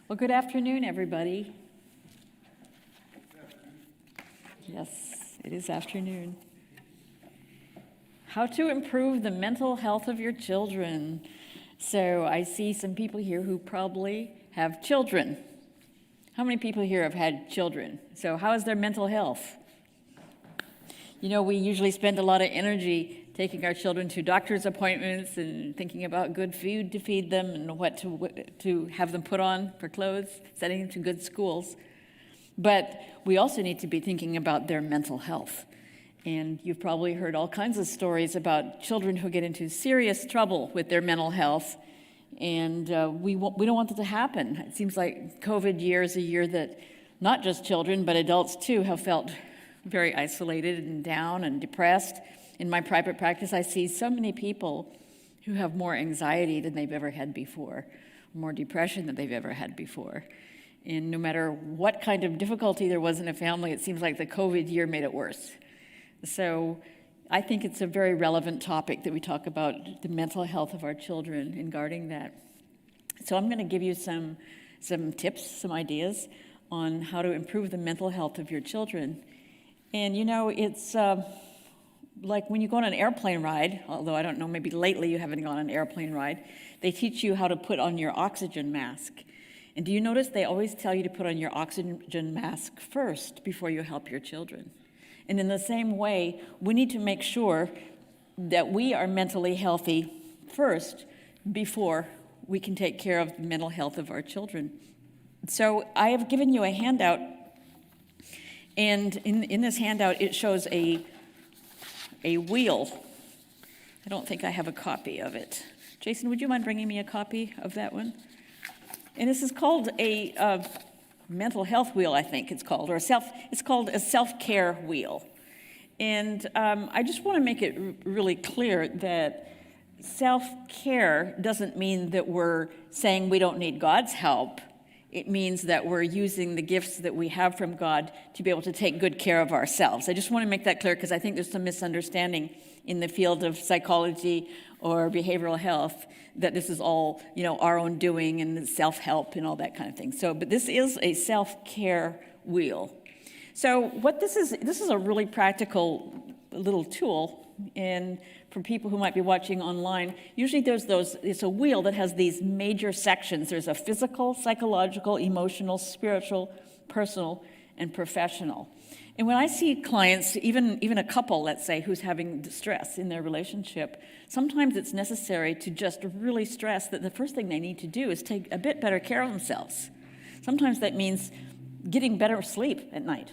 Well, good afternoon, everybody. Yes, it is afternoon. How to improve the mental health of your children. So I see some people here who probably have children. How many people here have had children? So how is their mental health? You know, we usually spend a lot of energy taking our children to doctor's appointments and thinking about good food to feed them and what to have them put on for clothes, sending them to good schools. But we also need to be thinking about their mental health. And you've probably heard all kinds of stories about children who get into serious trouble with their mental health. And we don't want that to happen. It seems like COVID year is a year that not just children, but adults too have felt very isolated and down and depressed. In my private practice, I see so many people who have more anxiety than they've ever had before, more depression than they've ever had before. And no matter what kind of difficulty there was in a family, it seems like the COVID year made it worse. So I think it's a very relevant topic that we talk about the mental health of our children and guarding that. So I'm going to give you some tips, some ideas on how to improve the mental health of your children. And you know, it's like when you go on an airplane ride, although I don't know, maybe lately you haven't gone on an airplane ride, they teach you how to put on your oxygen mask. And do you notice they always tell you to put on your oxygen mask first before you help your children? And in the same way, we need to make sure that we are mentally healthy first before we can take care of the mental health of our children. So I have given you a handout, and in this handout it shows a wheel. I don't think I have a copy of it. Jason, would you mind bringing me a copy of that one? And this is called a mental health wheel, I think it's called, or it's called a self-care wheel. And I just want to make it really clear that self-care doesn't mean that we're saying we don't need God's help. It means that we're using the gifts that we have from God to be able to take good care of ourselves. I just want to make that clear because I think there's some misunderstanding in the field of psychology or behavioral health that this is all, you know, our own doing and self-help and all that kind of thing. So, but this is a self-care wheel. So what this is a really practical little tool, and for people who might be watching online, usually it's a wheel that has these major sections. There's a physical, psychological, emotional, spiritual, personal, and professional. And when I see clients, even a couple, let's say, who's having distress in their relationship, sometimes it's necessary to just really stress that the first thing they need to do is take a bit better care of themselves. Sometimes that means getting better sleep at night,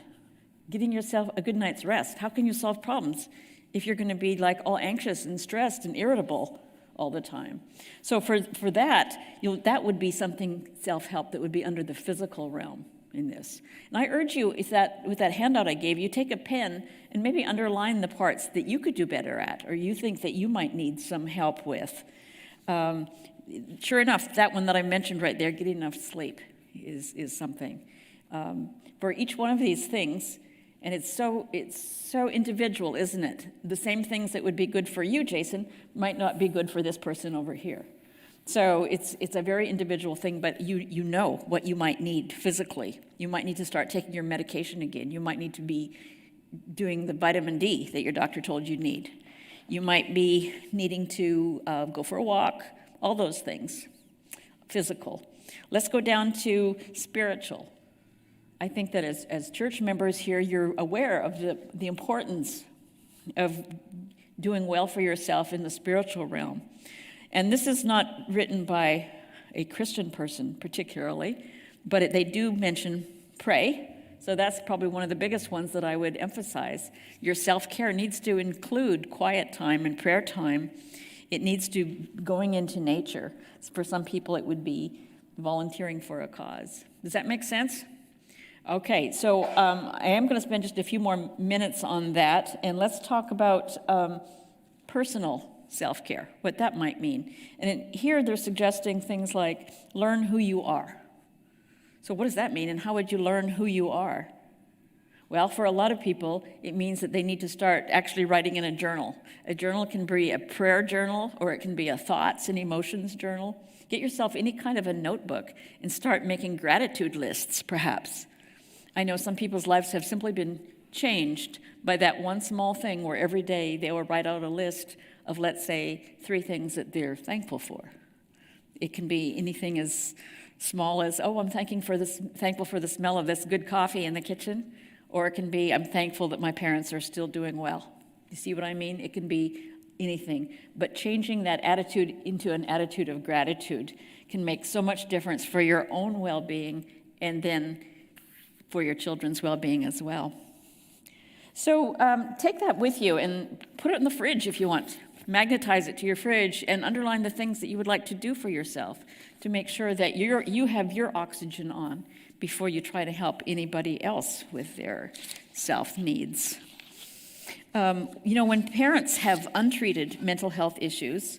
getting yourself a good night's rest. How can you solve problems if you're going to be like all anxious and stressed and irritable all the time? So for that, that would be something self-help that would be under the physical realm in this. And I urge you, with that handout I gave you, take a pen and maybe underline the parts that you could do better at or you think that you might need some help with. Sure enough, that one that I mentioned right there, getting enough sleep, is something. For each one of these things, and it's so individual, isn't it? The same things that would be good for you, Jason, might not be good for this person over here. So it's a very individual thing, but you know what you might need physically. You might need to start taking your medication again. You might need to be doing the vitamin D that your doctor told you need. You might be needing to go for a walk, all those things, physical. Let's go down to spiritual. I think that as church members here, you're aware of the importance of doing well for yourself in the spiritual realm. And this is not written by a Christian person particularly, but they do mention pray. So that's probably one of the biggest ones that I would emphasize. Your self-care needs to include quiet time and prayer time. It needs to going into nature. For some people, it would be volunteering for a cause. Does that make sense? Okay, so I am going to spend just a few more minutes on that, and let's talk about personal self-care, what that might mean. And here they're suggesting things like learn who you are. So what does that mean, and how would you learn who you are? Well, for a lot of people, it means that they need to start actually writing in a journal. A journal can be a prayer journal, or it can be a thoughts and emotions journal. Get yourself any kind of a notebook and start making gratitude lists, perhaps. I know some people's lives have simply been changed by that one small thing where every day they will write out a list of, let's say, 3 things that they're thankful for. It can be anything as small as, oh, I'm thankful for the smell of this good coffee in the kitchen. Or it can be, I'm thankful that my parents are still doing well. You see what I mean? It can be anything. But changing that attitude into an attitude of gratitude can make so much difference for your own well-being and then for your children's well-being as well. So take that with you and put it in the fridge if you want. Magnetize it to your fridge and underline the things that you would like to do for yourself to make sure that you have your oxygen on before you try to help anybody else with their self-needs. When parents have untreated mental health issues,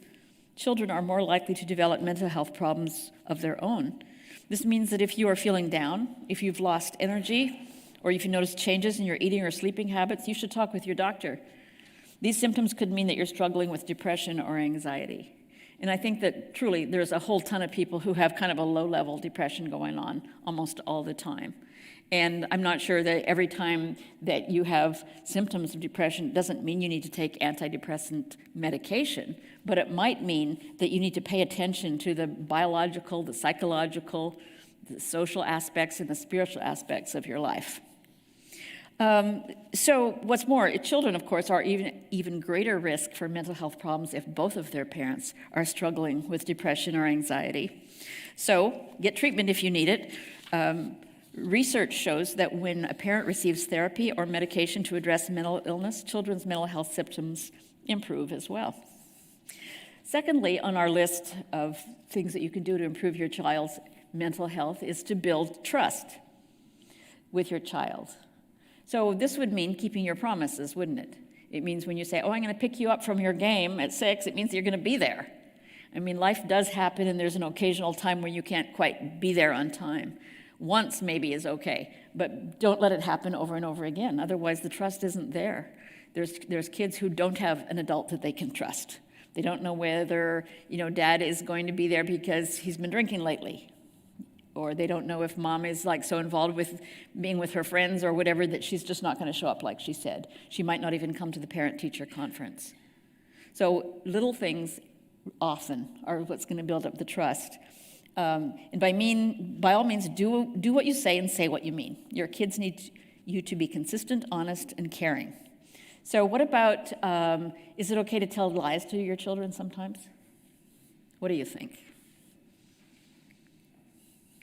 children are more likely to develop mental health problems of their own. This means that if you are feeling down, if you've lost energy, or if you notice changes in your eating or sleeping habits, you should talk with your doctor. These symptoms could mean that you're struggling with depression or anxiety. And I think that truly there's a whole ton of people who have kind of a low-level depression going on almost all the time. And I'm not sure that every time that you have symptoms of depression doesn't mean you need to take antidepressant medication, but it might mean that you need to pay attention to the biological, the psychological, the social aspects, and the spiritual aspects of your life. So what's more, children, of course, are even greater risk for mental health problems if both of their parents are struggling with depression or anxiety. So get treatment if you need it. Research shows that when a parent receives therapy or medication to address mental illness, children's mental health symptoms improve as well. Secondly, on our list of things that you can do to improve your child's mental health is to build trust with your child. So this would mean keeping your promises, wouldn't it? It means when you say, oh, I'm going to pick you up from your game at 6, it means you're going to be there. I mean, life does happen, and there's an occasional time where you can't quite be there on time. Once maybe is okay, but don't let it happen over and over again. Otherwise, the trust isn't there. There's kids who don't have an adult that they can trust. They don't know whether, dad is going to be there because he's been drinking lately. Or they don't know if mom is so involved with being with her friends or whatever that she's just not going to show up like she said. She might not even come to the parent-teacher conference. So little things often are what's going to build up the trust. And by all means, do what you say and say what you mean. Your kids need you to be consistent, honest, and caring. So what about, is it okay to tell lies to your children sometimes? What do you think?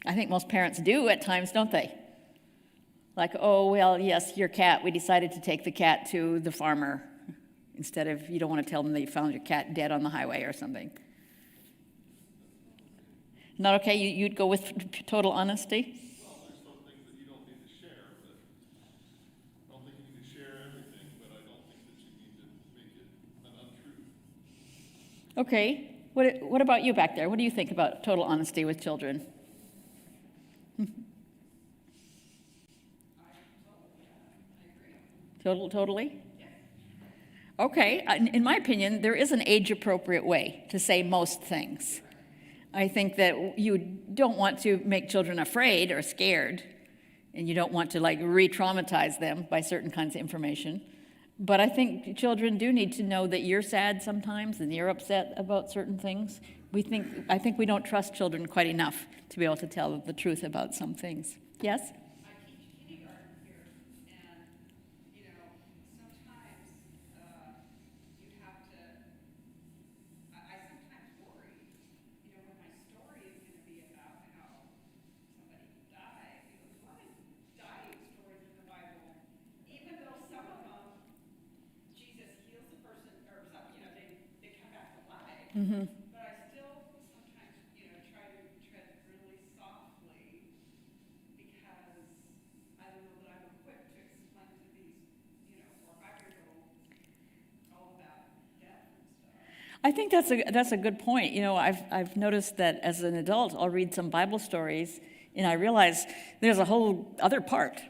I think most parents do at times, don't they? Like, oh, well, yes, your cat, we decided to take the cat to the farmer instead of, you don't want to tell them that you found your cat dead on the highway or something. Not okay? You'd go with total honesty? Well, there's some things that you don't need to share, but I don't think you need to share everything, but I don't think that you need to make it an untruth. Okay. What about you back there? What do you think about total honesty with children? Totally? Okay. In my opinion, there is an age-appropriate way to say most things. I think that you don't want to make children afraid or scared, and you don't want to re-traumatize them by certain kinds of information. But I think children do need to know that you're sad sometimes and you're upset about certain things. I think we don't trust children quite enough to be able to tell the truth about some things. Yes? I teach kindergarten here, and sometimes you have to. I sometimes worry, when my story is going to be about how somebody died. There's a lot of dying stories in the Bible, even though some of them Jesus heals the person, or something. They come back to life. Mm-hmm. But I still sometimes try to tread really softly. Because I don't know that I'm equipped to explain to these, 4 or 5-year-olds all about death and stuff. I think that's a good point. I've noticed that as an adult, I'll read some Bible stories, and I realize there's a whole other part,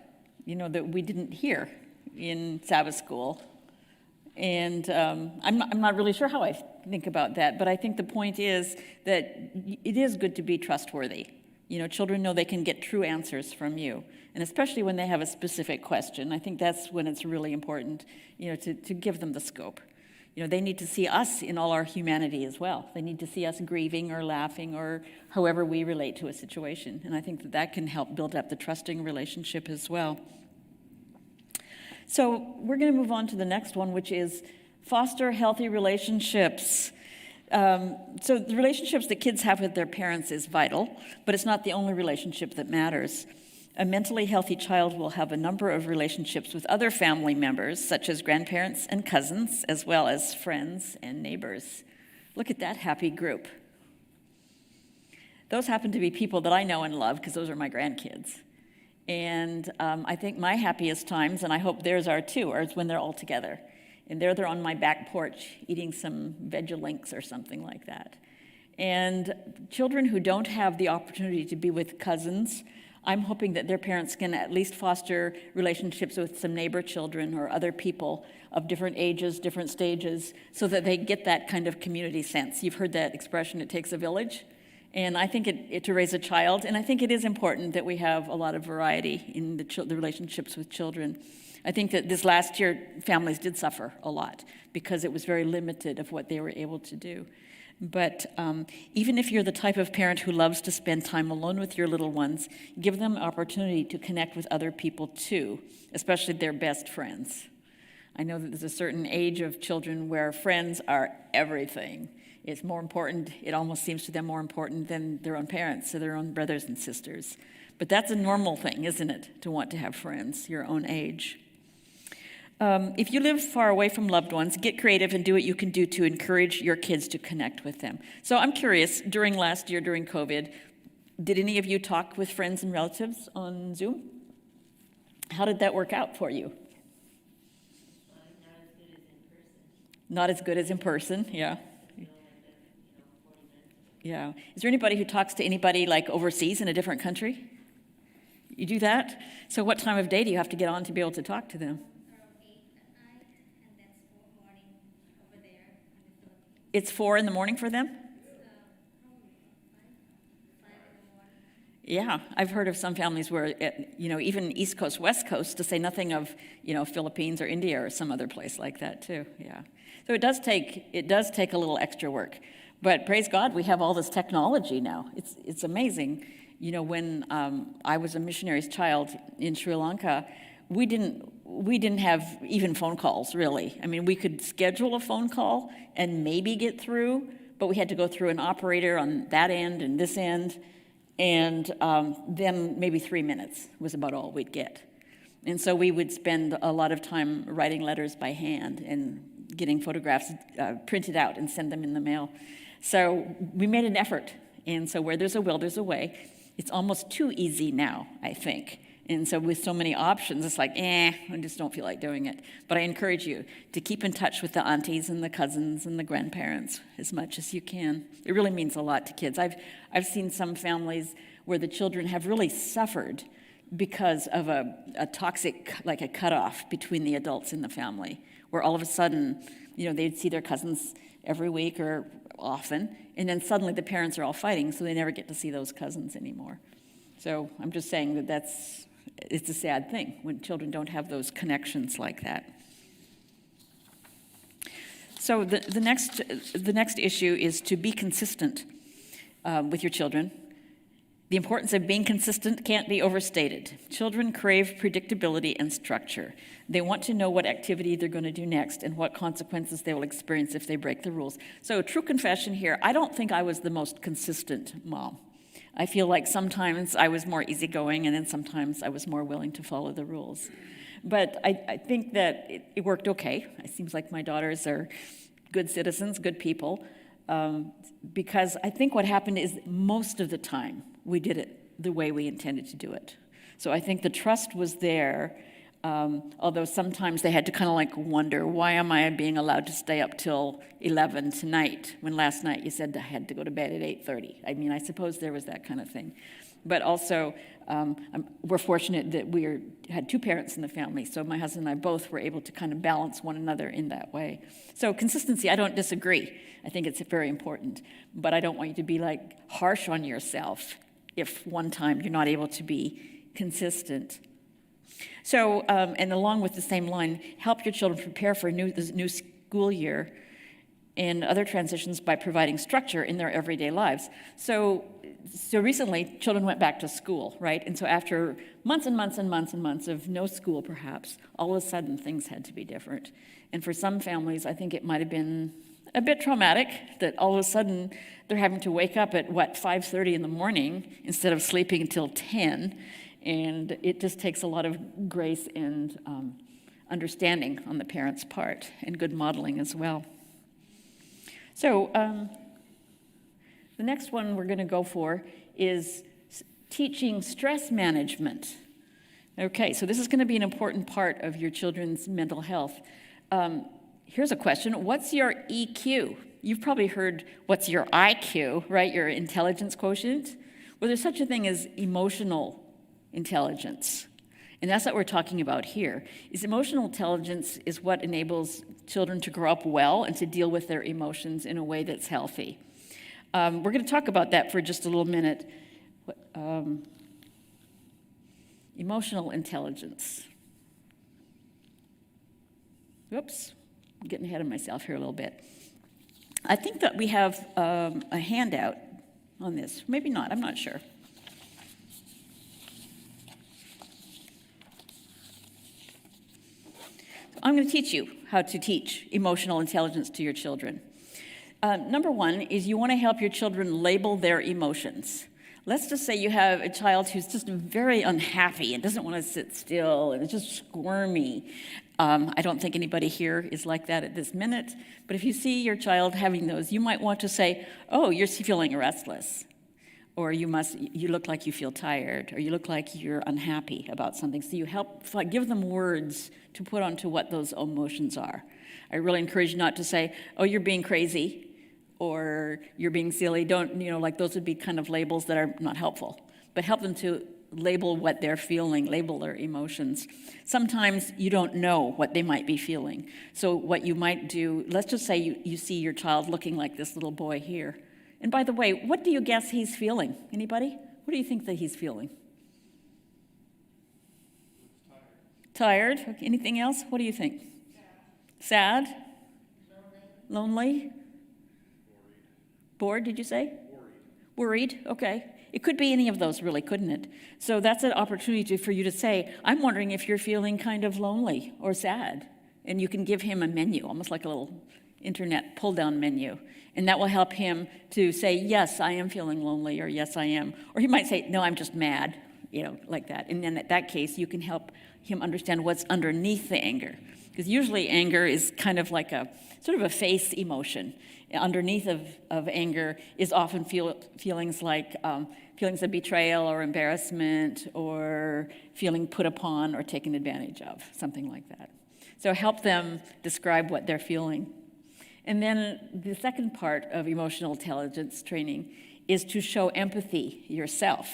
that we didn't hear in Sabbath school. And I'm not really sure how I think about that, but I think the point is that it is good to be trustworthy. Children know they can get true answers from you, and especially when they have a specific question. I think that's when it's really important, to give them the scope. They need to see us in all our humanity as well. They need to see us grieving or laughing or however we relate to a situation. And I think that can help build up the trusting relationship as well. So we're going to move on to the next one, which is foster healthy relationships. So the relationships that kids have with their parents is vital, but it's not the only relationship that matters. A mentally healthy child will have a number of relationships with other family members, such as grandparents and cousins, as well as friends and neighbors. Look at that happy group. Those happen to be people that I know and love, because those are my grandkids. And I think my happiest times, and I hope theirs are too, are when they're all together. And they're on my back porch eating some Vegelinks or something like that. And children who don't have the opportunity to be with cousins, I'm hoping that their parents can at least foster relationships with some neighbor children or other people of different ages, different stages, so that they get that kind of community sense. You've heard that expression, it takes a village. And I think to raise a child, and I think it is important that we have a lot of variety in the relationships with children. I think that this last year, families did suffer a lot because it was very limited of what they were able to do. But even if you're the type of parent who loves to spend time alone with your little ones, give them an opportunity to connect with other people too, especially their best friends. I know that there's a certain age of children where friends are everything. It's more important, it almost seems to them more important than their own parents or their own brothers and sisters. But that's a normal thing, isn't it, to want to have friends your own age? If you live far away from loved ones, get creative and do what you can do to encourage your kids to connect with them. So I'm curious, during last year, during COVID, did any of you talk with friends and relatives on Zoom? How did that work out for you? Not as good as in person, yeah. Yeah. Is there anybody who talks to anybody like overseas in a different country? You do that? So what time of day do you have to get on to be able to talk to them? 8 at night, and that's 4 morning over there in the Philippines. It's 4 in the morning for them? Probably 5 in the morning. Yeah, I've heard of some families where, even East Coast, West Coast, to say nothing of, Philippines or India or some other place like that too. Yeah. So it does take a little extra work, but praise God, we have all this technology now. It's amazing. When I was a missionary's child in Sri Lanka, we didn't have even phone calls really. I mean, we could schedule a phone call and maybe get through, but we had to go through an operator on that end and this end. And then maybe 3 minutes was about all we'd get. And so we would spend a lot of time writing letters by hand and getting photographs printed out and send them in the mail. So we made an effort. And so where there's a will, there's a way. It's almost too easy now, I think. And so with so many options, it's like, I just don't feel like doing it. But I encourage you to keep in touch with the aunties and the cousins and the grandparents as much as you can. It really means a lot to kids. I've seen some families where the children have really suffered because of a toxic, like a cutoff between the adults in the family, where all of a sudden, they'd see their cousins every week or often, and then suddenly the parents are all fighting, so they never get to see those cousins anymore. So I'm just saying it's a sad thing when children don't have those connections like that. So the next issue is to be consistent with your children. The importance of being consistent can't be overstated. Children crave predictability and structure. They want to know what activity they're going to do next and what consequences they will experience if they break the rules. So true confession here, I don't think I was the most consistent mom. I feel like sometimes I was more easygoing and then sometimes I was more willing to follow the rules. But I think that it worked okay. It seems like my daughters are good citizens, good people, because I think what happened is most of the time we did it the way we intended to do it. So I think the trust was there, although sometimes they had to kind of wonder, why am I being allowed to stay up till 11 tonight when last night you said I had to go to bed at 8:30? I mean, I suppose there was that kind of thing. But also, we're fortunate that had two parents in the family, so my husband and I both were able to kind of balance one another in that way. So consistency, I don't disagree. I think it's very important, but I don't want you to be like harsh on yourself if one time you're not able to be consistent. So, and along with the same line, help your children prepare for the new school year and other transitions by providing structure in their everyday lives. So recently, children went back to school, right? And so after months and months and months and months of no school, perhaps, all of a sudden things had to be different. And for some families, I think it might have been a bit traumatic that all of a sudden they're having to wake up at, 5:30 in the morning instead of sleeping until 10. And it just takes a lot of grace and understanding on the parents' part, and good modeling as well. So the next one we're going to go for is teaching stress management. Okay, so this is going to be an important part of your children's mental health. Here's a question. What's your EQ? You've probably heard what's your IQ, right? Your intelligence quotient. Well, there's such a thing as emotional intelligence. And that's what we're talking about here. Emotional intelligence is what enables children to grow up well and to deal with their emotions in a way that's healthy. We're going to talk about that for just a little minute. Emotional intelligence. Whoops, I'm getting ahead of myself here a little bit. I think that we have a handout on this. Maybe not, I'm not sure. I'm going to teach you how to teach emotional intelligence to your children. Number one is you want to help your children label their emotions. Let's just say you have a child who's just very unhappy and doesn't want to sit still and is just squirmy. I don't think anybody here is like that at this minute, but if you see your child having those, you might want to say, oh, you're feeling restless. Or you look like you feel tired, or you look like you're unhappy about something. So you give them words to put onto what those emotions are. I really encourage you not to say, oh, you're being crazy, or you're being silly. Like those would be kind of labels that are not helpful. But help them to label what they're feeling, label their emotions. Sometimes you don't know what they might be feeling. So what you might do, let's just say you see your child looking like this little boy here. And by the way, what do you guess he's feeling? Anybody? What do you think that he's feeling? Tired. Okay. Anything else? What do you think? Sad? Lonely? Bored, did you say? Worried. Okay. It could be any of those, really, couldn't it? So that's an opportunity for you to say, I'm wondering if you're feeling kind of lonely or sad. And you can give him a menu, almost like a little internet pull-down menu. And that will help him to say, yes, I am feeling lonely, or yes, I am. Or he might say, no, I'm just mad, like that. And then at that case, you can help him understand what's underneath the anger. Because usually anger is kind of like a sort of a face emotion. Underneath of anger is often feelings like feelings of betrayal or embarrassment or feeling put upon or taken advantage of, something like that. So help them describe what they're feeling. And then the second part of emotional intelligence training is to show empathy yourself.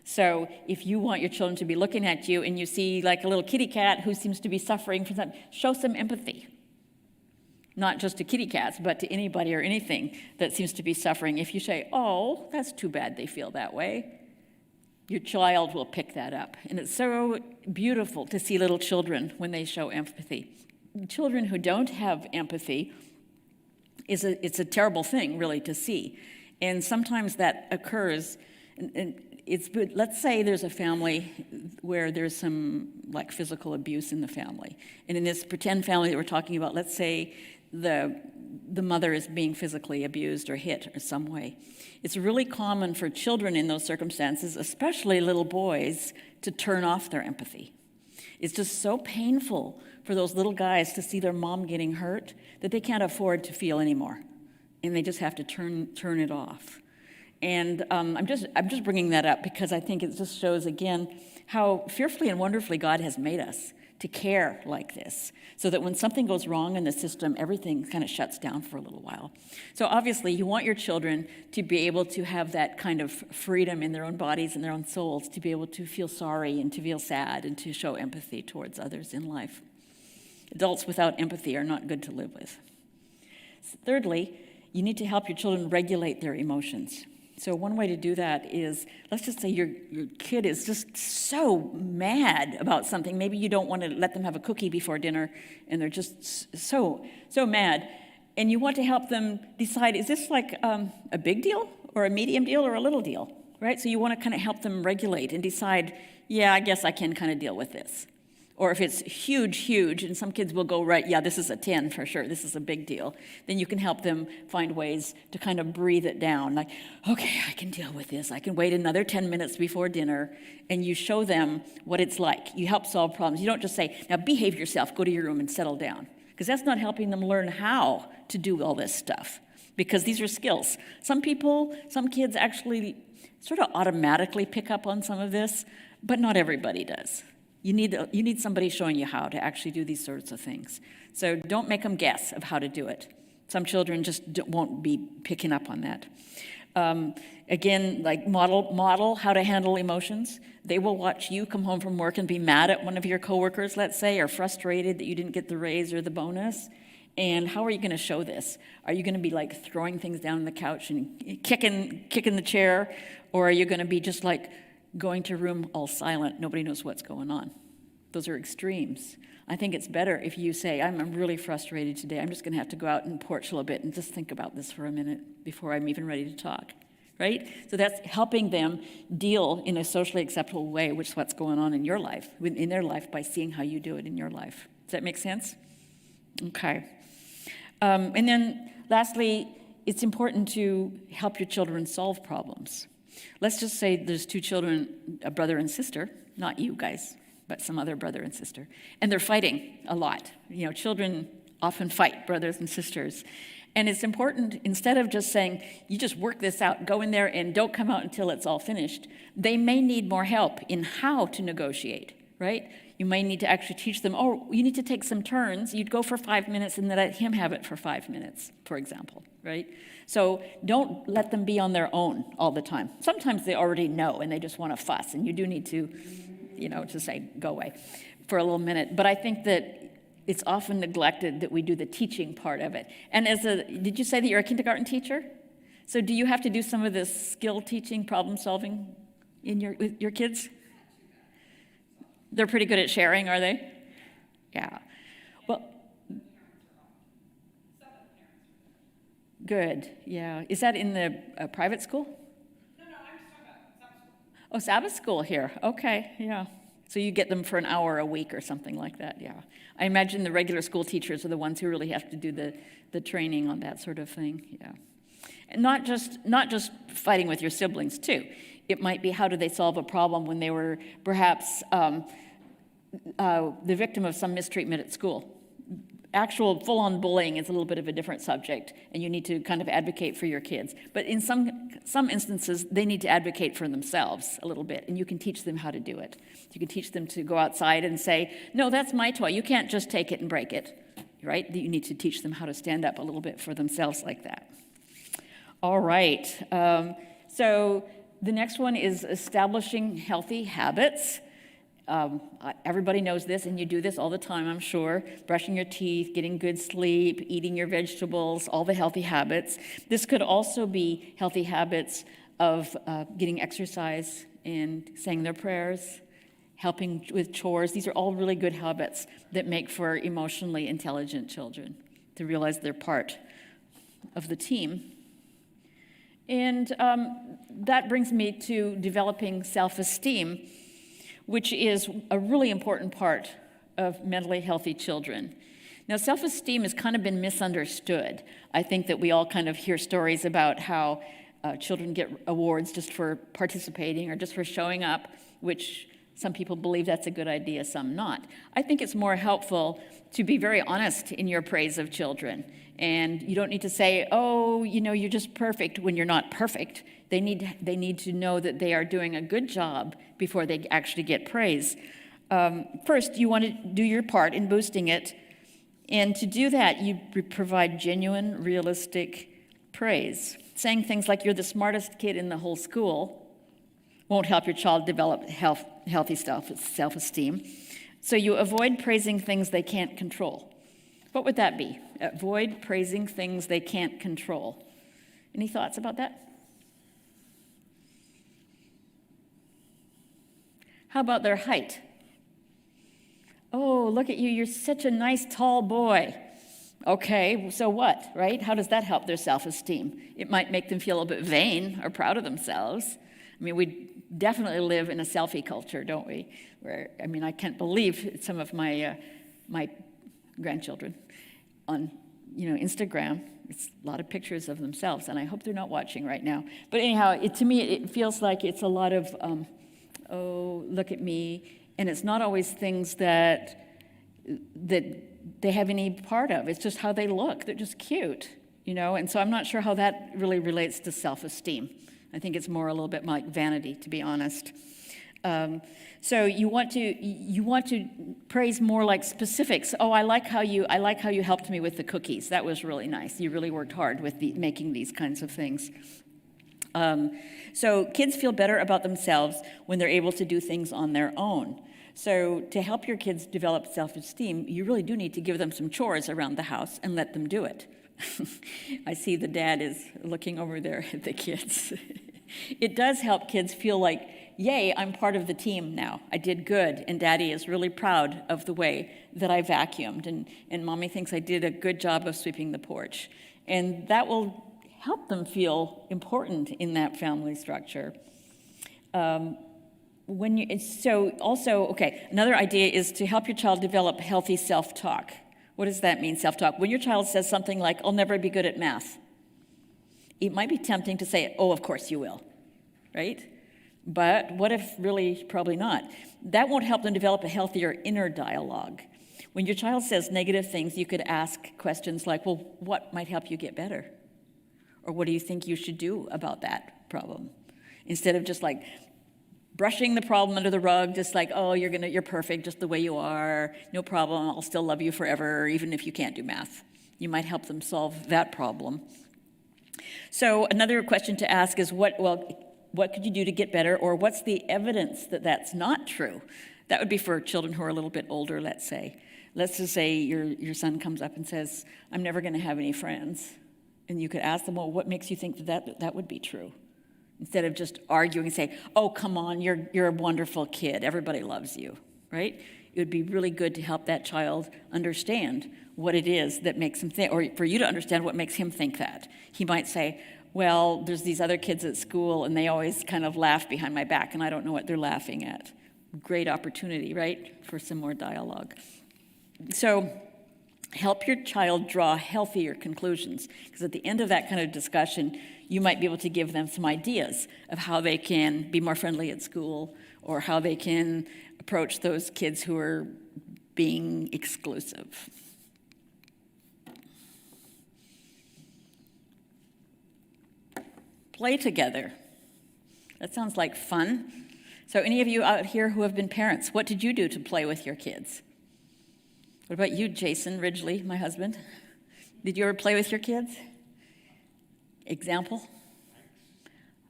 So if you want your children to be looking at you and you see like a little kitty cat who seems to be suffering from something, show some empathy. Not just to kitty cats, but to anybody or anything that seems to be suffering. If you say, oh, that's too bad they feel that way, your child will pick that up. And it's so beautiful to see little children when they show empathy. Children who don't have empathy, it's a terrible thing, really, to see. And sometimes that occurs, and let's say there's a family where there's some like physical abuse in the family. And in this pretend family that we're talking about, let's say the mother is being physically abused or hit in some way. It's really common for children in those circumstances, especially little boys, to turn off their empathy. It's just so painful for those little guys to see their mom getting hurt that they can't afford to feel anymore, and they just have to turn it off. And I'm just bringing that up because I think it just shows again how fearfully and wonderfully God has made us to care like this, so that when something goes wrong in the system, everything kind of shuts down for a little while. So obviously, you want your children to be able to have that kind of freedom in their own bodies and their own souls, to be able to feel sorry and to feel sad and to show empathy towards others in life. Adults without empathy are not good to live with. Thirdly, you need to help your children regulate their emotions. So one way to do that is, let's just say your kid is just so mad about something. Maybe you don't want to let them have a cookie before dinner, and they're just so mad. And you want to help them decide, is this like a big deal or a medium deal or a little deal, right? So you want to kind of help them regulate and decide, yeah, I guess I can kind of deal with this. Or if it's huge, and some kids will go, right, yeah, this is a 10 for sure, this is a big deal, then you can help them find ways to kind of breathe it down. Like, okay, I can deal with this. I can wait another 10 minutes before dinner, and you show them what it's like. You help solve problems. You don't just say, now behave yourself, go to your room and settle down, because that's not helping them learn how to do all this stuff, because these are skills. Some kids actually sort of automatically pick up on some of this, but not everybody does. You need somebody showing you how to actually do these sorts of things. So don't make them guess of how to do it. Some children just won't be picking up on that. Again, like model how to handle emotions. They will watch you come home from work and be mad at one of your coworkers, let's say, or frustrated that you didn't get the raise or the bonus. And how are you going to show this? Are you going to be like throwing things down on the couch and kicking the chair? Or are you going to be just like going to a room all silent, nobody knows what's going on? Those are extremes. I think it's better if you say, I'm really frustrated today. I'm just going to have to go out and porch a little bit and just think about this for a minute before I'm even ready to talk, right? So that's helping them deal in a socially acceptable way with what's going on in your life, in their life, by seeing how you do it in your life. Does that make sense? Okay. And then lastly, it's important to help your children solve problems. Let's just say there's two children, a brother and sister, not you guys, but some other brother and sister, and they're fighting a lot. You know, children often fight, brothers and sisters. And it's important, instead of just saying, you just work this out, go in there and don't come out until it's all finished, they may need more help in how to negotiate, right? You may need to actually teach them, oh, you need to take some turns. You'd go for 5 minutes and then let him have it for 5 minutes, for example, right? So don't let them be on their own all the time. Sometimes they already know and they just want to fuss, and you do need to, to say, go away for a little minute. But I think that it's often neglected that we do the teaching part of it. And did you say that you're a kindergarten teacher? So do you have to do some of this skill teaching, problem solving with your kids? They're pretty good at sharing, are they? Yeah. Well, good. Yeah. Is that in the private school? No, I'm just talking about Sabbath school. Oh, Sabbath school here. Okay. Yeah. So you get them for an hour a week or something like that. Yeah. I imagine the regular school teachers are the ones who really have to do the training on that sort of thing. Yeah. And not just fighting with your siblings too. It might be, how do they solve a problem when they were perhaps the victim of some mistreatment at school. Actual full-on bullying is a little bit of a different subject, and you need to kind of advocate for your kids. But in some instances, they need to advocate for themselves a little bit, and you can teach them how to do it. You can teach them to go outside and say, no, that's my toy. You can't just take it and break it, right? You need to teach them how to stand up a little bit for themselves like that. All right. So the next one is establishing healthy habits. Everybody knows this, and you do this all the time, I'm sure. Brushing your teeth, getting good sleep, eating your vegetables, all the healthy habits. This could also be healthy habits of getting exercise and saying their prayers, helping with chores. These are all really good habits that make for emotionally intelligent children, to realize they're part of the team. And that brings me to developing self-esteem, which is a really important part of mentally healthy children. Now, self-esteem has kind of been misunderstood. I think that we all kind of hear stories about how children get awards just for participating or just for showing up, which some people believe that's a good idea, some not. I think it's more helpful to be very honest in your praise of children. And you don't need to say, oh, you're just perfect, when you're not perfect. They need to know that they are doing a good job before they actually get praise. First, you want to do your part in boosting it. And to do that, you provide genuine, realistic praise. Saying things like, you're the smartest kid in the whole school won't help your child develop healthy self-esteem. So you avoid praising things they can't control. What would that be? Avoid praising things they can't control. Any thoughts about that? How about their height? Oh, look at you, you're such a nice tall boy. Okay, so what, right? How does that help their self-esteem? It might make them feel a bit vain or proud of themselves. I mean, we definitely live in a selfie culture, don't we? Where, I mean, I can't believe some of my grandchildren on, Instagram. It's a lot of pictures of themselves, and I hope they're not watching right now. But anyhow, to me, it feels like it's a lot of, oh, look at me. And it's not always things that they have any part of. It's just how they look. They're just cute, And so I'm not sure how that really relates to self-esteem. I think it's more a little bit like vanity, to be honest. So you want to praise more like specifics. Oh, I like how you helped me with the cookies. That was really nice. You really worked hard with making these kinds of things. So kids feel better about themselves when they're able to do things on their own. So to help your kids develop self-esteem, you really do need to give them some chores around the house and let them do it. I see the dad is looking over there at the kids. It does help kids feel like, yay, I'm part of the team now. I did good, and Daddy is really proud of the way that I vacuumed, and Mommy thinks I did a good job of sweeping the porch. And that will help them feel important in that family structure. Another idea is to help your child develop healthy self-talk. What does that mean, self-talk? When your child says something like, I'll never be good at math, it might be tempting to say, oh, of course you will, right? But what if really probably not? That won't help them develop a healthier inner dialogue. When your child says negative things, you could ask questions like, well, what might help you get better? Or what do you think you should do about that problem? Instead of just like brushing the problem under the rug, just like, oh, you're perfect just the way you are, no problem, I'll still love you forever, even if you can't do math. You might help them solve that problem. So another question to ask is, what could you do to get better, or what's the evidence that that's not true? That would be for children who are a little bit older, let's say. Let's just say your son comes up and says, I'm never going to have any friends. And you could ask them, well, what makes you think that would be true? Instead of just arguing and say, oh, come on, you're a wonderful kid. Everybody loves you, right? It would be really good to help that child understand what it is that makes him think, or for you to understand what makes him think that. He might say, well, there's these other kids at school, and they always kind of laugh behind my back, and I don't know what they're laughing at. Great opportunity, right, for some more dialogue. So help your child draw healthier conclusions, because at the end of that kind of discussion, you might be able to give them some ideas of how they can be more friendly at school, or how they can approach those kids who are being exclusive. Play together. That sounds like fun. So any of you out here who have been parents, what did you do to play with your kids? What about you, Jason Ridgley, my husband? Did you ever play with your kids? Example?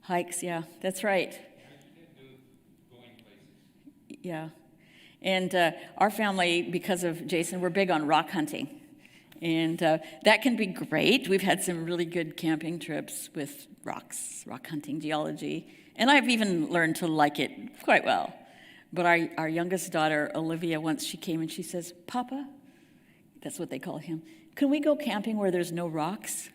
Hikes, yeah, that's right. Yeah. And our family, because of Jason, we're big on rock hunting. And that can be great. We've had some really good camping trips with rocks, rock hunting, geology. And I've even learned to like it quite well. But our youngest daughter, Olivia, once she came and she says, Papa, that's what they call him, can we go camping where there's no rocks?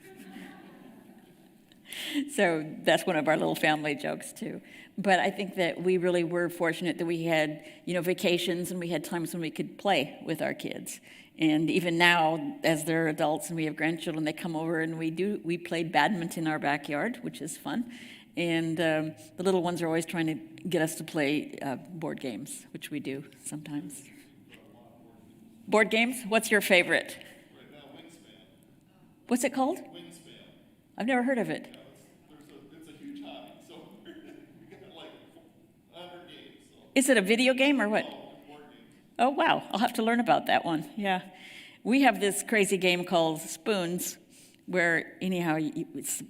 So that's one of our little family jokes, too. But I think that we really were fortunate that we had, vacations, and we had times when we could play with our kids. And even now, as they're adults and we have grandchildren, they come over and we played badminton in our backyard, which is fun. And the little ones are always trying to get us to play board games, which we do sometimes. Board games? What's your favorite? Right now, Wingspan. What's it called? Wingspan. I've never heard of it. It's a huge hobby. So we got like 100 games. So. Is it a video game or what? Oh, board games. Oh, wow. I'll have to learn about that one. Yeah. We have this crazy game called Spoons, where anyhow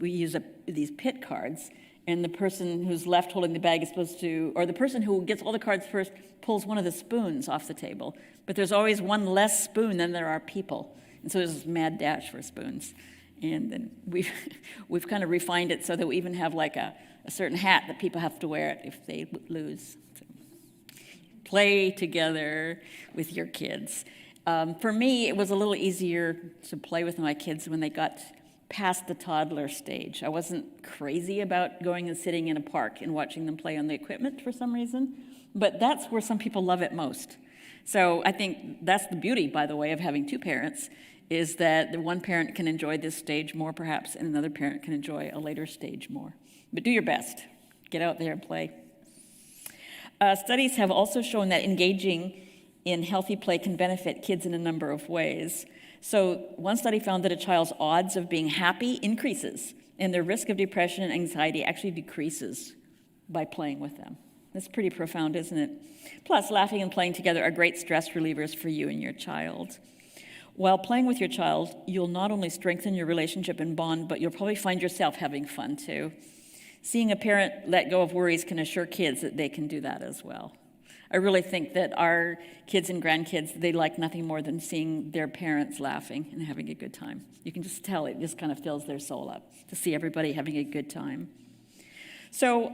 we use these pit cards, and the person who's left holding the bag is supposed to, or the person who gets all the cards first pulls one of the spoons off the table. But there's always one less spoon than there are people. And so there's this mad dash for spoons. And then we've kind of refined it so that we even have like a certain hat that people have to wear if they lose. So, play together with your kids. For me, it was a little easier to play with my kids when they got past the toddler stage. I wasn't crazy about going and sitting in a park and watching them play on the equipment for some reason, but that's where some people love it most. So I think that's the beauty, by the way, of having two parents, is that the one parent can enjoy this stage more perhaps, and another parent can enjoy a later stage more. But do your best. Get out there and play. Studies have also shown that engaging in healthy play can benefit kids in a number of ways. So one study found that a child's odds of being happy increases, and their risk of depression and anxiety actually decreases by playing with them. That's pretty profound, isn't it? Plus, laughing and playing together are great stress relievers for you and your child. While playing with your child, you'll not only strengthen your relationship and bond, but you'll probably find yourself having fun too. Seeing a parent let go of worries can assure kids that they can do that as well. I really think that our kids and grandkids, they like nothing more than seeing their parents laughing and having a good time. You can just tell it just kind of fills their soul up to see everybody having a good time. So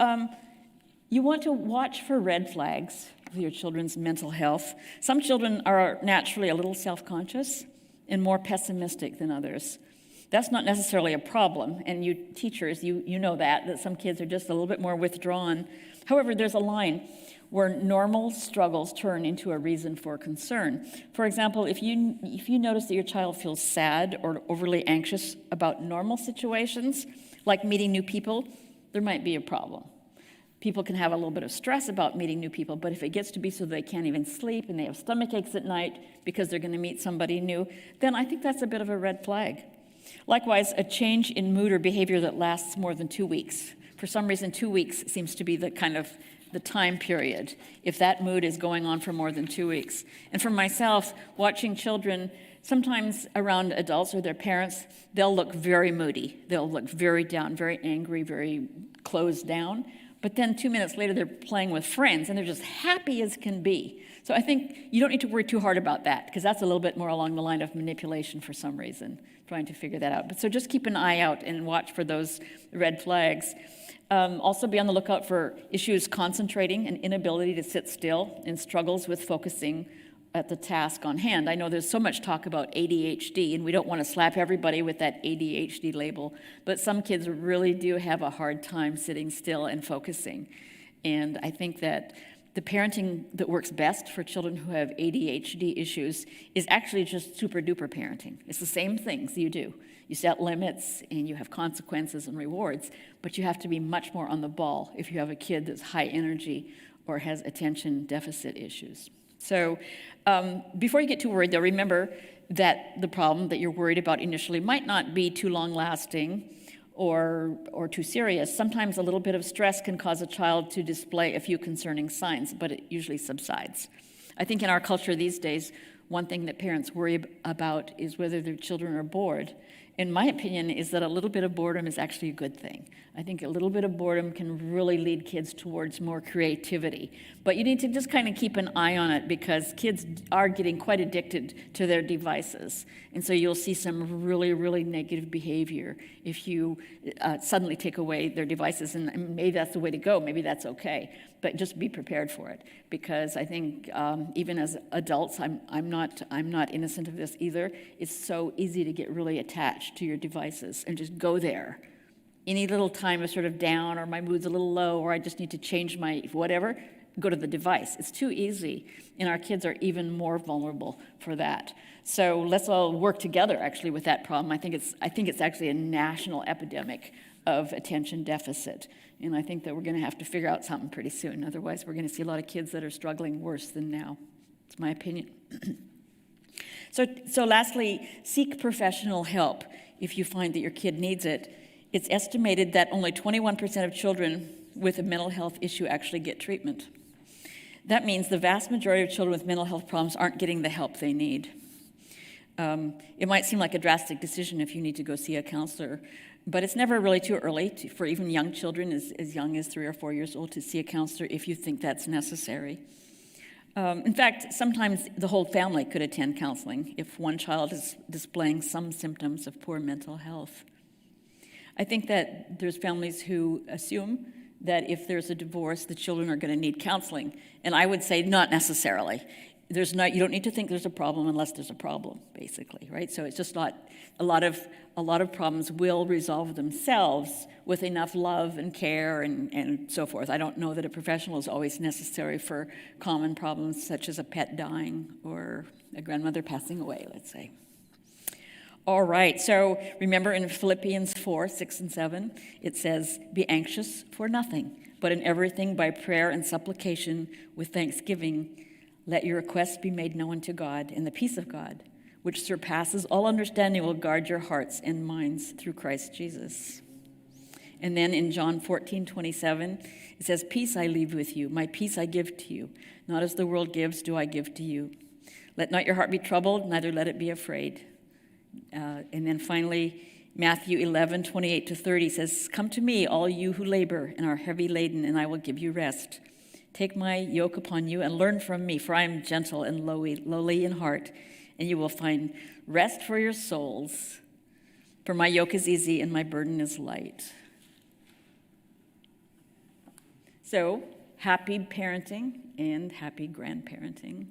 you want to watch for red flags for your children's mental health. Some children are naturally a little self-conscious and more pessimistic than others. That's not necessarily a problem, and you teachers, you know that some kids are just a little bit more withdrawn. However, there's a line where normal struggles turn into a reason for concern. For example, if you notice that your child feels sad or overly anxious about normal situations, like meeting new people, there might be a problem. People can have a little bit of stress about meeting new people, but if it gets to be so they can't even sleep and they have stomach aches at night because they're going to meet somebody new, then I think that's a bit of a red flag. Likewise, a change in mood or behavior that lasts more than 2 weeks. For some reason, 2 weeks seems to be the time period, if that mood is going on for more than 2 weeks. And for myself, watching children, sometimes around adults or their parents, they'll look very moody. They'll look very down, very angry, very closed down. But then 2 minutes later, they're playing with friends, and they're just happy as can be. So I think you don't need to worry too hard about that, because that's a little bit more along the line of manipulation for some reason, trying to figure that out. But so just keep an eye out and watch for those red flags. Also be on the lookout for issues concentrating and inability to sit still and struggles with focusing at the task on hand. I know there's so much talk about ADHD, and we don't want to slap everybody with that ADHD label, but some kids really do have a hard time sitting still and focusing. And I think that the parenting that works best for children who have ADHD issues is actually just super duper parenting. It's the same things you do. You set limits and you have consequences and rewards, but you have to be much more on the ball if you have a kid that's high energy or has attention deficit issues. So before you get too worried, though, remember that the problem that you're worried about initially might not be too long-lasting or too serious. Sometimes a little bit of stress can cause a child to display a few concerning signs, but it usually subsides. I think in our culture these days, one thing that parents worry about is whether their children are bored. And my opinion is that a little bit of boredom is actually a good thing. I think a little bit of boredom can really lead kids towards more creativity. But you need to just kind of keep an eye on it, because kids are getting quite addicted to their devices. And so you'll see some really, really negative behavior if you suddenly take away their devices. And maybe that's the way to go. Maybe that's okay. But just be prepared for it, because I think even as adults, I'm not innocent of this either. It's so easy to get really attached to your devices and just go there. Any little time is sort of down, or my mood's a little low, or I just need to change my whatever, go to the device. It's too easy, and our kids are even more vulnerable for that. So let's all work together actually with that problem. I think it's actually a national epidemic of attention deficit, and I think that we're going to have to figure out something pretty soon. Otherwise, we're going to see a lot of kids that are struggling worse than now. It's my opinion. So lastly, seek professional help if you find that your kid needs it. It's estimated that only 21% of children with a mental health issue actually get treatment. That means the vast majority of children with mental health problems aren't getting the help they need. It might seem like a drastic decision if you need to go see a counselor, but it's never really too early for even young children as young as 3 or 4 years old to see a counselor if you think that's necessary. In fact, sometimes the whole family could attend counseling if one child is displaying some symptoms of poor mental health. I think that there's families who assume that if there's a divorce, the children are going to need counseling. And I would say not necessarily. You don't need to think there's a problem unless there's a problem, basically, right? So it's just not a lot of problems will resolve themselves with enough love and care and so forth. I don't know that a professional is always necessary for common problems such as a pet dying or a grandmother passing away, let's say. All right, so remember in Philippians 4, 6, and 7, it says, "Be anxious for nothing, but in everything by prayer and supplication with thanksgiving, let your requests be made known to God, and the peace of God, which surpasses all understanding, will guard your hearts and minds through Christ Jesus." And then in John 14:27, it says, "Peace I leave with you, my peace I give to you. Not as the world gives, do I give to you. Let not your heart be troubled, neither let it be afraid." And then finally, Matthew 11:28-30 says, "Come to me, all you who labor and are heavy laden, and I will give you rest. Take my yoke upon you and learn from me, for I am gentle and lowly in heart, and you will find rest for your souls. For my yoke is easy and my burden is light." So, happy parenting and happy grandparenting.